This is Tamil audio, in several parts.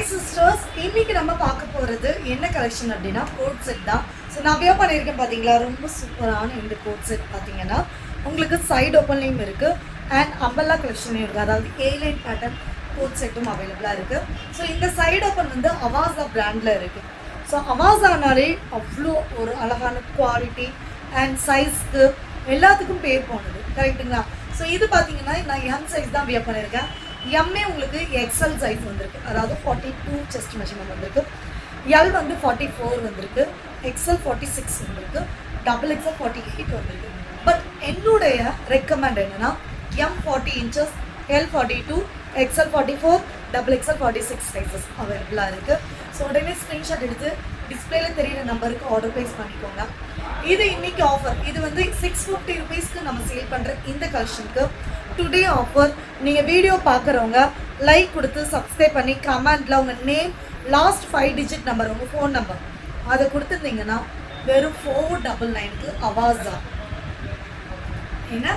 சிஸ்டர்ஸ், இன்னைக்கு நம்ம பார்க்க போகிறது என்ன கலெக்ஷன் அப்படின்னா கோட் செட் தான். ஸோ நான் வியர் பண்ணியிருக்கேன் பார்த்தீங்களா, ரொம்ப சூப்பரான இந்த கோட் செட் பார்த்தீங்கன்னா உங்களுக்கு சைடு ஓப்பன்லேயும் இருக்குது அண்ட் அம்பல்லா கலெக்ஷன்லையும் இருக்குது. அதாவது ஏலைன் பேட்டர்ன் கோட் செட்டும் அவைலபிளாக இருக்குது. ஸோ இந்த சைடு ஓப்பன் வந்து அவாசா பிராண்டில் இருக்குது. ஸோ அவாசானாலே அவ்வளோ ஒரு அழகான குவாலிட்டி அண்ட் சைஸ்க்கு எல்லாத்துக்கும் பே போனது, கரெக்டுங்களா? ஸோ இது பார்த்தீங்கன்னா நான் எம் சைஸ் தான் வியர் பண்ணியிருக்கேன். எம்ஏ உங்களுக்கு எக்ஸ்எல் சைஸ் வந்திருக்கு, அதாவது 42 செஸ்ட் மெஷர்மெண்ட் வந்திருக்கு. எல் வந்து 44 வந்திருக்கு, எக்ஸ்எல் 46 வந்திருக்கு, டபுள் எக்ஸ்எல் 48 வந்திருக்கு. பட் என்னுடைய ரெக்கமெண்ட் என்னன்னா M 40 inches, L 42, XL 44, double XL 46 sizes அவைலபிளாக இருக்குது. ஸோ உடனே ஸ்க்ரீன்ஷாட் எடுத்து டிஸ்பிளேல தெரியிற நம்பருக்கு ஆர்டர் ப்ளேஸ் பண்ணிக்கோங்க. இது இன்னைக்கு ஆஃபர். இது வந்து 650 ருபீஸ்க்கு நம்ம சேல் பண்ணுற இந்த கலெக்ஷனுக்கு டுடே ஆஃபர். நீங்கள் வீடியோ பார்க்குறவங்க லைக் கொடுத்து சப்ஸ்கிரைப் பண்ணி கமெண்டில் உங்கள் நேம், லாஸ்ட் 5 டிஜிட் நம்பர், உங்கள் ஃபோன் நம்பர் அதை கொடுத்துருந்தீங்கன்னா வெறும் 499க்கு அவாசா, ஏன்னா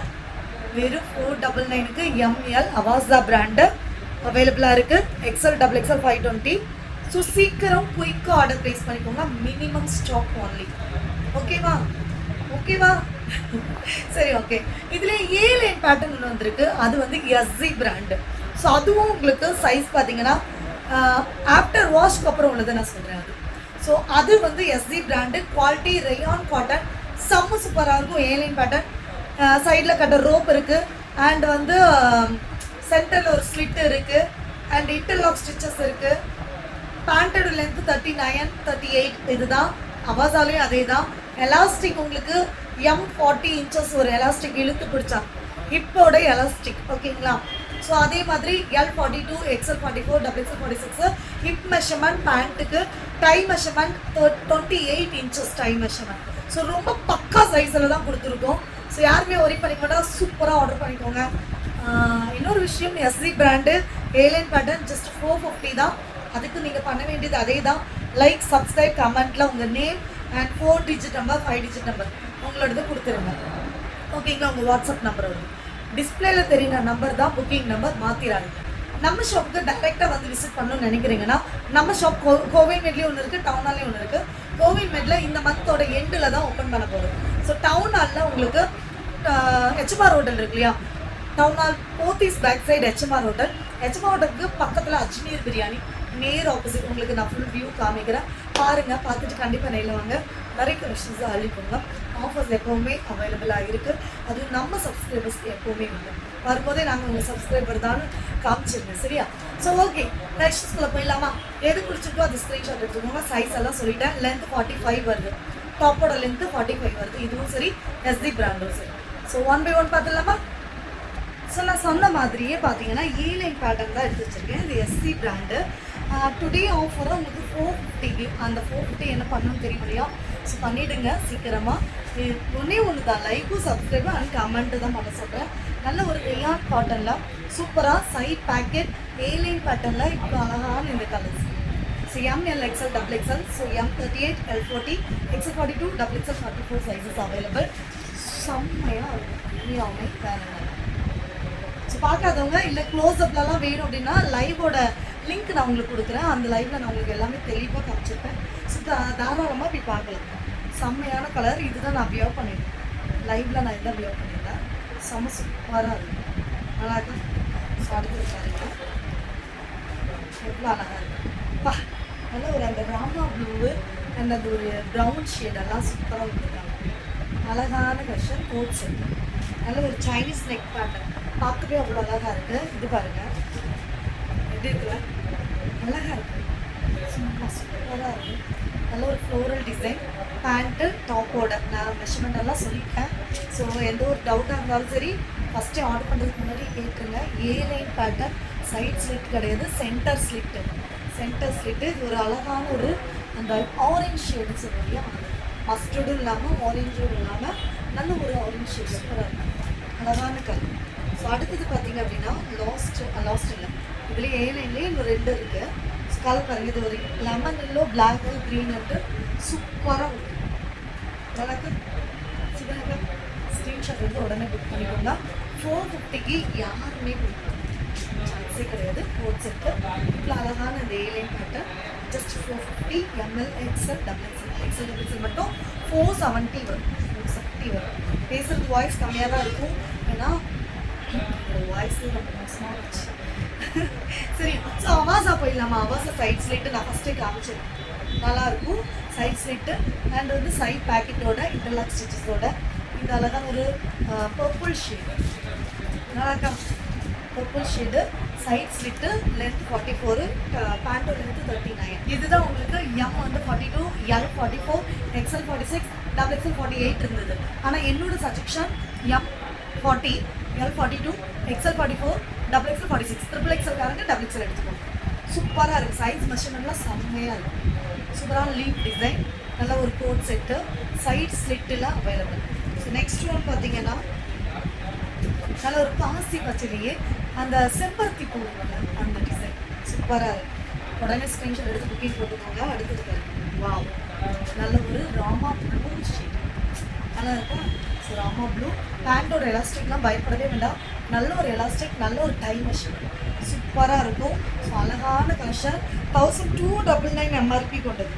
வெறும் 499க்கு எம்எல் அவாசா பிராண்டு அவைலபிளாக இருக்குது. XL, double XL 520. ஸோ சீக்கிரம் குயிக்காக ஆர்டர் ப்ளேஸ் பண்ணிக்கோங்க. Minimum stock only. ஓகேவா? சரி, ஓகே. இதில் ஏலைன் பேட்டர்ன் ஒன்று வந்திருக்கு, அது வந்து எஸ்ஸி பிராண்டு. ஸோ அதுவும் உங்களுக்கு சைஸ் பார்த்தீங்கன்னா ஆஃப்டர் வாஷ்க்கு அப்புறம் உள்ளதை நான் சொல்கிறேன். அது ஸோ அது வந்து SC brand, quality rayon cotton, செம்ம சூப்பராக இருக்கும். ஏலைன் பேட்டர்ன், சைடில் கட்ட ரோப் இருக்குது அண்ட் வந்து சென்டரில் ஒரு ஸ்லிட் இருக்குது அண்ட் இன்டர்லாக் ஸ்டிச்சஸ் இருக்குது. பேண்டோட லென்த்து 39, 38. இதுதான் அவாசாலையும் அதே தான். எலாஸ்டிக் உங்களுக்கு M40 இன்ச்சஸ் ஒரு எலாஸ்டிக் இழுத்து பிடிச்சா இப்போட எலாஸ்டிக், ஓகேங்களா? ஸோ அதே மாதிரி L42, XL 44, double XL 46. Hip measurement, பேண்ட்டுக்கு thigh measurement 28 inches thigh measurement. So ரொம்ப பக்கா சைஸில் தான் கொடுத்துருக்கோம். ஸோ யாருமே ஒரி பண்ணிக்கோங்க, சூப்பராக ஆர்டர் பண்ணிக்கோங்க. இன்னொரு விஷயம், SC brand A line pattern just 450 தான். அதுக்கு நீங்கள் பண்ண வேண்டியது அதே தான். லைக், சப்ஸ்கிரைப், கமெண்ட்டில் உங்கள் name and 4 digit number, 5 digit number உங்களோடது கொடுத்துருங்க, ஓகேங்களா? உங்கள் வாட்ஸ்அப் நம்பர் வரும். டிஸ்பிளேல தெரியுற நம்பர் தான் புக்கிங் நம்பர், மாற்றிடாதீங்க. நம்ம ஷாப்புக்கு டைரெக்டாக வந்து விசிட் பண்ணணும்னு நினைக்கிறீங்கன்னா நம்ம ஷாப் கோவில்மேட்லேயும் ஒன்று இருக்குது, டவுன் ஹால்லேயும் ஒன்று இருக்குது. கோவில்மேட்டில் இந்த மந்தோட எண்டில் தான் ஓப்பன் பண்ண போகிறோம். ஸோ டவுன் ஹாலில் உங்களுக்கு HMR ஹோட்டல் இருக்கு இல்லையா, town hall Pothys back side HMR hotel. HMR ஹோட்டலுக்கு பக்கத்தில் அஜ்மீர் பிரியாணி நேர் ஆப்போசிட். உங்களுக்கு நான் ஃபுல் வியூ காமிக்கிறேன், பாருங்கள். பார்த்துட்டு கண்டிப்பாக நெய்யில் வாங்க. நிறைய கலெக்ஷன்ஸை அள்ளிக்கோங்க. ஆஃபர்ஸ் எப்போவுமே அவைலபிளாக இருக்குது. அதுவும் நம்ம சப்ஸ்கிரைபர்ஸ்க்கு எப்போவுமே உண்டு. வரும்போதே நாங்கள் உங்கள் சப்ஸ்கிரைபர் தான் காமிச்சிருங்க, சரியா? ஸோ ஓகே, கலெக்ஷன்ஸ்குள்ளே போயிடலாமா? எது பிடிச்சிருக்கோ அது ஸ்க்ரீன்ஷாட் எடுத்துக்கோங்க. சைஸ் எல்லாம் சொல்லிட்டேன். லென்த் 45 வருது, டாப்போட லென்த்து 45 வருது. இதுவும் சரி, எஸ்டி பிராண்டும் சரி. ஸோ 1 by 1 பார்த்துடலாமா? ஸோ நான் சொன்ன மாதிரியே பார்த்தீங்கன்னா ஏலைன் பேட்டர்ன் தான் எடுத்து வச்சுருக்கேன். இது எஸ்சி பிராண்டு. டுடே ஆஃபராக உங்களுக்கு 450. அந்த 450 என்ன பண்ணணும்னு தெரியும் இல்லையா? ஸோ பண்ணிவிடுங்க சீக்கிரமாக. ஒன்று தான், லைக்கும் சப்ஸ்கிரைபும் அண்ட் கமெண்ட்டு தான் பண்ண சொல்கிறேன். நல்ல ஒரு ரயான் காட்டனில் சூப்பராக சைட் பேக்கெட் ஏலைன் பேட்டர்னில் இப்போ அழகான இந்த colours. So ML, XL, double XL. So M38, L40, XL 42, double XL 44 sizes available. செம்மையாக இருக்கும், உண்மையாகவே வேறு. ஸோ பார்க்காதவங்க இல்லை க்ளோஸ்அப்லலாம் வேணும் அப்படின்னா லைவோட லிங்க் நான் உங்களுக்கு கொடுக்குறேன். அந்த லைவில் நான் உங்களுக்கு எல்லாமே தெளிவாக காமிச்சிருப்பேன். ஸோ தாராளமாக போய் பார்க்கலாம். செம்மையான கலர். இதுதான் நான் வியர் பண்ணியிருக்கேன். லைவில் நான் இதான் வியர் பண்ணியிருந்தேன். செம்ம சூப்பராக இருக்கும், நல்லா இருக்கும். ஸோ அடுத்தது பாருங்க, எவ்வளோ அழகாக இருக்கும். பா, நல்ல ஒரு அந்த ராமா ப்ளூவு அண்ட் அந்த ஒரு ப்ரௌன் ஷேடெல்லாம் சூப்பராக வந்துருக்காங்க. அழகான கலெக்ஷன், கோட் செட். நல்ல ஒரு சைனீஸ் நெக் பேட்டர்ன், பார்க்கவே அவ்வளோ அழகாக இருக்குது. இது பாருங்கள் எப்படி இருக்குல்ல, அழகாக இருக்குது, சும்மா சூப்பராக இருக்குது. நல்ல ஒரு ஃப்ளோரல் டிசைன். பேண்ட்டு டாப்போட நான் மெஷர்மெண்ட் எல்லாம் சொல்லிட்டேன். ஸோ எந்த ஒரு டவுட்டாக இருந்தாலும் சரி ஃபஸ்ட்டு ஆர்டர் பண்ணுறதுக்கு முன்னாடி கேட்குங்க. ஏலைன் பேட்டர்ன், சைட் ஸ்லிட் கிடையாது, சென்டர் ஸ்லிட்டு. Centre slit. இது ஒரு அழகான ஒரு அந்த ஆரஞ்ச் ஷேடுன்னு சொல்லுவோம் இல்லையா, மஸ்டர்டும் இல்லாமல் ஆரஞ்சும் இல்லாமல் நல்ல ஒரு ஆரஞ்ச் ஷேட் சூப்பராக இருக்கும், அழகான கலர். ஸோ அடுத்தது பார்த்தீங்க அப்படின்னா லாஸ்ட் இல்லை, இதுலேயே ஏலைன்லேயே இன்னும் 2 இருக்குது. ஸோ கலர் பாருங்கள், இது ஒரு lemon yellow, black, green and சூப்பராக இருக்கும். எனக்கு ஸ்க்ரீன்ஷாட் எடுத்து உடனே புக் பண்ணிக்கோங்க. 450க்கு யாருமே கொடுப்பாங்க. சான்ஸே கிடையாது. கோட் செட்டு இவ்வளோ அழகான இந்த airline pattern just 450 M L XL XL மட்டும் 470 வரும். 470 வரும். பேசுகிறது வாய்ஸ் கம்மியாக தான் இருக்கும், ஏன்னா வாய்ஸ் ரொம்ப மோசமாக வச்சு. சரி, ஸோ அவாசா போயிடலாமா? அவாசா சைட் ஸ்லிட்டு நான் ஃபஸ்ட்டே காமிச்சேன், நல்லாயிருக்கும். சைட் ஸ்லிட்டு அண்ட் வந்து சைட் பேக்கெட்டோட இன்டர்லாக் ஸ்டிச்சஸோட இந்த அழகான ஒரு பர்பிள் ஷேடு, நல்லா இருக்கா? Purple shade, side slit, length 44, பேண்டோ லென்த் 39. இதுதான் உங்களுக்கு எம் வந்து 42, எல் 44, எக்ஸ்எல் 46, டபுள் எக்ஸ்எல் 48 இருந்தது. ஆனால் என்னோட suggestion M 40, L 42, XL 44, double XL 46, triple XL காரங்க டபுள் எக்ஸ்எல் எடுத்துக்கோங்க. சூப்பராக இருக்குது. சைஸ் மெஷர்மெண்ட்லாம் செம்மையாக இருக்கும். சூப்பரான லீப் டிசைன், நல்ல ஒரு கோட் செட்டு, சைட் ஸ்லிட்டில் அவைலபிள். ஸோ நெக்ஸ்ட் ஒன் பார்த்தீங்கன்னா நல்ல ஒரு பாசி பச்சையிலேயே அந்த செம்பருத்தி பூ அந்த டிசைன் சூப்பராக இருக்கும். உடனே ஸ்க்ரீன்ஷாட் எடுத்து புக்கிங் போட்டுக்கோங்க. அடுத்தது பாருங்க, வாவ், நல்ல ஒரு ராமா ப்ளூ ஷேட், நல்லா இருக்கா? ஸோ ராமா ப்ளூ, பேண்டோட எலாஸ்டிக்லாம் பயப்படவே வேண்டாம். நல்ல ஒரு எலாஸ்டிக், நல்ல ஒரு டை மெஷின், சூப்பராக இருக்கும். ஸோ அழகான கலெக்ஷன். 1299 எம்ஆர்பி கொண்டது.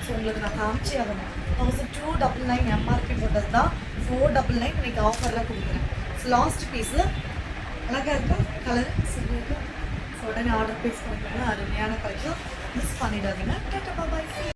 ஸோ உங்களுக்கு நான் காமிச்சே ஆகணும். 1299 எம்ஆர்பி கொண்டது தான் 499 இன்னைக்கு ஆஃபரில் கொடுக்குறேன். ஸோ லாஸ்ட் பீஸு அழகாக இருக்கும், கலர் சூப்பராக. ஸோ உடனே ஆர்டர் ப்ளேஸ் பண்ணிக்கோங்க. அருமையான கலெக்ஷன், மிஸ் பண்ணிடாதீங்க. டாடா பாய்.